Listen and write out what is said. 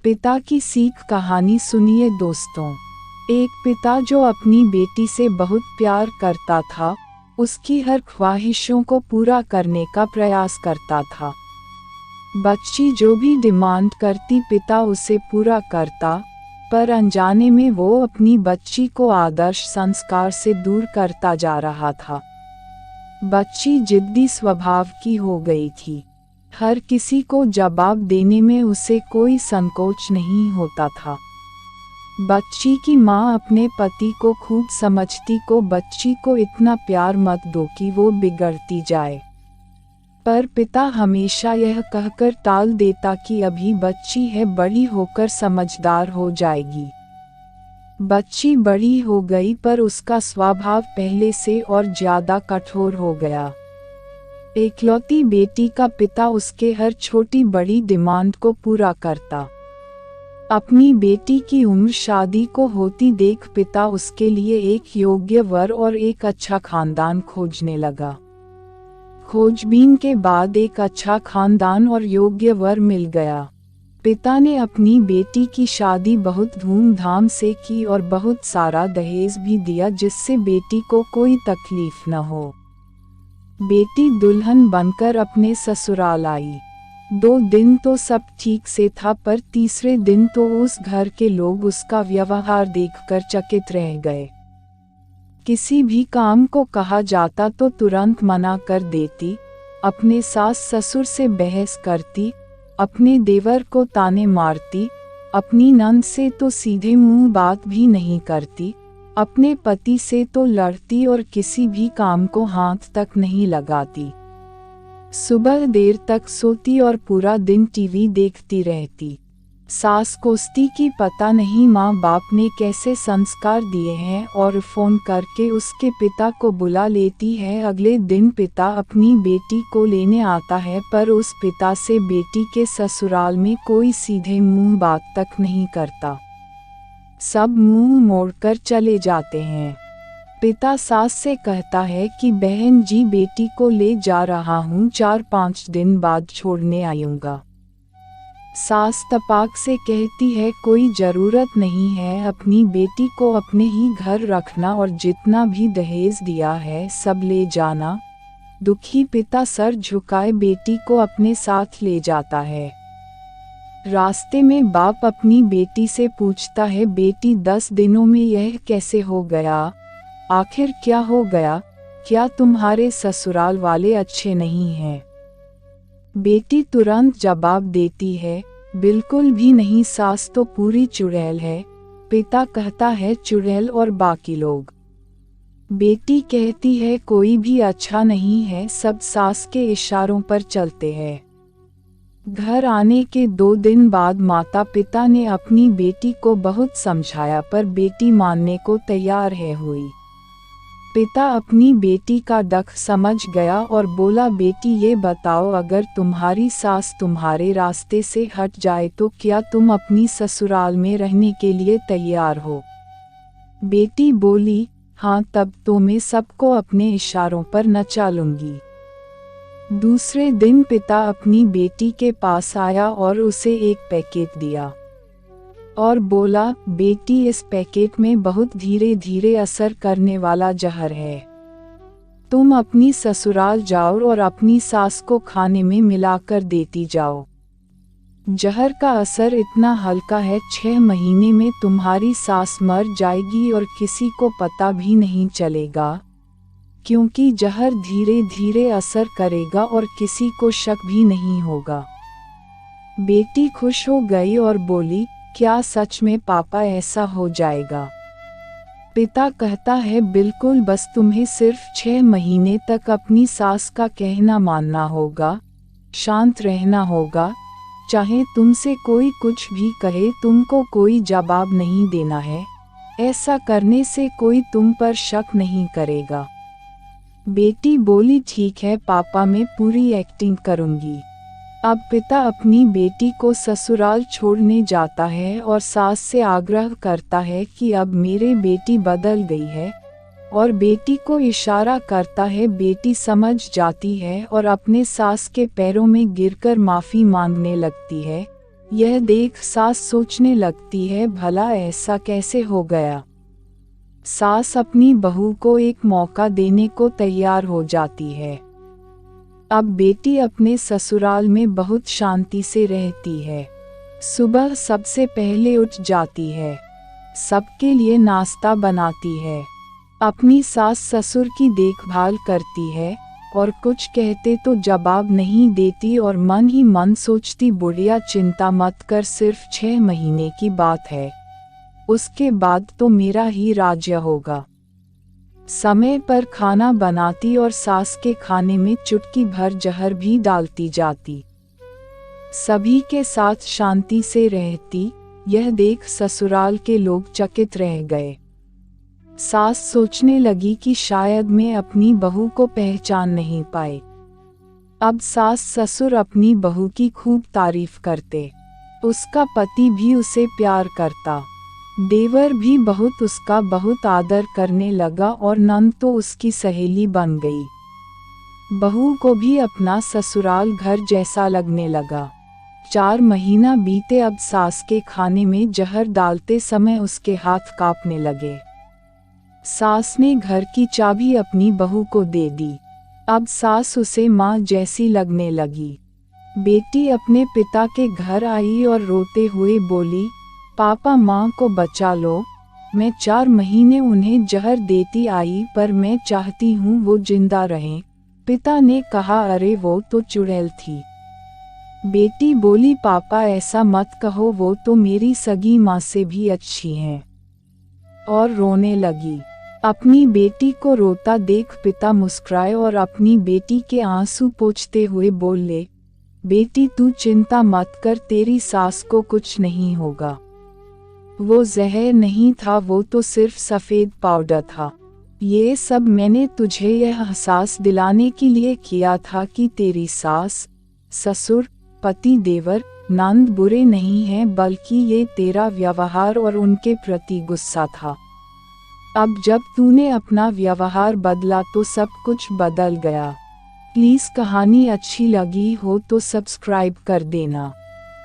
पिता की सीख कहानी सुनिए दोस्तों। एक पिता जो अपनी बेटी से बहुत प्यार करता था, उसकी हर ख्वाहिशों को पूरा करने का प्रयास करता था। बच्ची जो भी डिमांड करती पिता उसे पूरा करता, पर अनजाने में वो अपनी बच्ची को आदर्श संस्कार से दूर करता जा रहा था। बच्ची जिद्दी स्वभाव की हो गई थी। हर किसी को जवाब देने में उसे कोई संकोच नहीं होता था। बच्ची की माँ अपने पति को खूब समझती को बच्ची को इतना प्यार मत दो कि वो बिगड़ती जाए। पर पिता हमेशा यह कहकर टाल देता कि अभी बच्ची है, बड़ी होकर समझदार हो जाएगी। बच्ची बड़ी हो गई पर उसका स्वभाव पहले से और ज्यादा कठोर हो गया। एकलौती बेटी का पिता उसके हर छोटी बड़ी डिमांड को पूरा करता। अपनी बेटी की उम्र शादी को होती देख पिता उसके लिए एक योग्य वर और एक अच्छा खानदान खोजने लगा। खोजबीन के बाद एक अच्छा खानदान और योग्य वर मिल गया। पिता ने अपनी बेटी की शादी बहुत धूमधाम से की और बहुत सारा दहेज भी दिया, जिससे बेटी को कोई तकलीफ न हो। बेटी दुल्हन बनकर अपने ससुराल आई। 2 दिन तो सब ठीक से था, पर तीसरे दिन तो उस घर के लोग उसका व्यवहार देखकर चकित रह गए। किसी भी काम को कहा जाता तो तुरंत मना कर देती, अपने सास ससुर से बहस करती, अपने देवर को ताने मारती, अपनी नंद से तो सीधे मुंह बात भी नहीं करती, अपने पति से तो लड़ती और किसी भी काम को हाथ तक नहीं लगाती। सुबह देर तक सोती और पूरा दिन टीवी देखती रहती। सास कोसती कि पता नहीं माँ बाप ने कैसे संस्कार दिए हैं और फोन करके उसके पिता को बुला लेती है। अगले दिन पिता अपनी बेटी को लेने आता है, पर उस पिता से बेटी के ससुराल में कोई सीधे मुंह बात तक नहीं करता। सब मुंह मोड़कर चले जाते हैं। पिता सास से कहता है कि बहन जी बेटी को ले जा रहा हूँ, 4-5 दिन बाद छोड़ने आऊंगा। सास तपाक से कहती है कोई जरूरत नहीं है, अपनी बेटी को अपने ही घर रखना और जितना भी दहेज दिया है सब ले जाना। दुखी पिता सर झुकाए बेटी को अपने साथ ले जाता है। रास्ते में बाप अपनी बेटी से पूछता है, बेटी 10 दिनों में यह कैसे हो गया? आखिर क्या हो गया? क्या तुम्हारे ससुराल वाले अच्छे नहीं हैं? बेटी तुरंत जवाब देती है, बिल्कुल भी नहीं, सास तो पूरी चुड़ैल है। पिता कहता है चुड़ैल और बाकी लोग? बेटी कहती है कोई भी अच्छा नहीं है, सब सास के इशारों पर चलते हैं। घर आने के 2 दिन बाद माता पिता ने अपनी बेटी को बहुत समझाया, पर बेटी मानने को तैयार है हुई। पिता अपनी बेटी का डख समझ गया और बोला, बेटी ये बताओ, अगर तुम्हारी सास तुम्हारे रास्ते से हट जाए तो क्या तुम अपनी ससुराल में रहने के लिए तैयार हो? बेटी बोली, हाँ, तब तो मैं सबको अपने इशारों पर नचा लूंगी। दूसरे दिन पिता अपनी बेटी के पास आया और उसे एक पैकेट दिया और बोला, बेटी इस पैकेट में बहुत धीरे धीरे असर करने वाला जहर है। तुम अपनी ससुराल जाओ और अपनी सास को खाने में मिलाकर देती जाओ। जहर का असर इतना हल्का है, 6 महीने में तुम्हारी सास मर जाएगी और किसी को पता भी नहीं चलेगा, क्योंकि जहर धीरे धीरे असर करेगा और किसी को शक भी नहीं होगा। बेटी खुश हो गई और बोली, क्या सच में पापा ऐसा हो जाएगा? पिता कहता है, बिल्कुल, बस तुम्हें सिर्फ 6 महीने तक अपनी सास का कहना मानना होगा, शांत रहना होगा, चाहे तुमसे कोई कुछ भी कहे तुमको कोई जवाब नहीं देना है। ऐसा करने से कोई तुम पर शक नहीं करेगा। बेटी बोली, ठीक है पापा, मैं पूरी एक्टिंग करूंगी। अब पिता अपनी बेटी को ससुराल छोड़ने जाता है और सास से आग्रह करता है कि अब मेरी बेटी बदल गई है, और बेटी को इशारा करता है। बेटी समझ जाती है और अपने सास के पैरों में गिरकर माफ़ी मांगने लगती है, यह देख सास सोचने लगती है, भला ऐसा कैसे हो गया। सास अपनी बहू को एक मौका देने को तैयार हो जाती है। अब बेटी अपने ससुराल में बहुत शांति से रहती है। सुबह सबसे पहले उठ जाती है, सबके लिए नाश्ता बनाती है, अपनी सास ससुर की देखभाल करती है और कुछ कहते तो जवाब नहीं देती और मन ही मन सोचती, बुढ़िया चिंता मत कर, सिर्फ 6 महीने की बात है, उसके बाद तो मेरा ही राज्य होगा। समय पर खाना बनाती और सास के खाने में चुटकी भर जहर भी डालती जाती। सभी के साथ शांति से रहती, यह देख ससुराल के लोग चकित रह गए। सास सोचने लगी कि शायद मैं अपनी बहू को पहचान नहीं पाए। अब सास ससुर अपनी बहू की खूब तारीफ करते, उसका पति भी उसे प्यार करता, देवर भी उसका बहुत आदर करने लगा और नंद तो उसकी सहेली बन गई। बहू को भी अपना ससुराल घर जैसा लगने लगा। 4 महीना बीते, अब सास के खाने में जहर डालते समय उसके हाथ कांपने लगे। सास ने घर की चाबी अपनी बहू को दे दी। अब सास उसे माँ जैसी लगने लगी। बेटी अपने पिता के घर आई और रोते हुए बोली, पापा माँ को बचा लो, मैं 4 महीने उन्हें जहर देती आई, पर मैं चाहती हूँ वो जिंदा रहें। पिता ने कहा, अरे वो तो चुड़ैल थी। बेटी बोली, पापा ऐसा मत कहो, वो तो मेरी सगी माँ से भी अच्छी हैं। और रोने लगी। अपनी बेटी को रोता देख पिता मुस्कुराए और अपनी बेटी के आंसू पोंछते हुए बोले, बेटी तू चिंता मत कर, तेरी सास को कुछ नहीं होगा। वो जहर नहीं था, वो तो सिर्फ सफ़ेद पाउडर था। ये सब मैंने तुझे यह एहसास दिलाने के लिए किया था कि तेरी सास, ससुर, पति, देवर, नंद बुरे नहीं हैं, बल्कि ये तेरा व्यवहार और उनके प्रति गुस्सा था। अब जब तूने अपना व्यवहार बदला तो सब कुछ बदल गया। प्लीज़ कहानी अच्छी लगी हो तो सब्सक्राइब कर देना।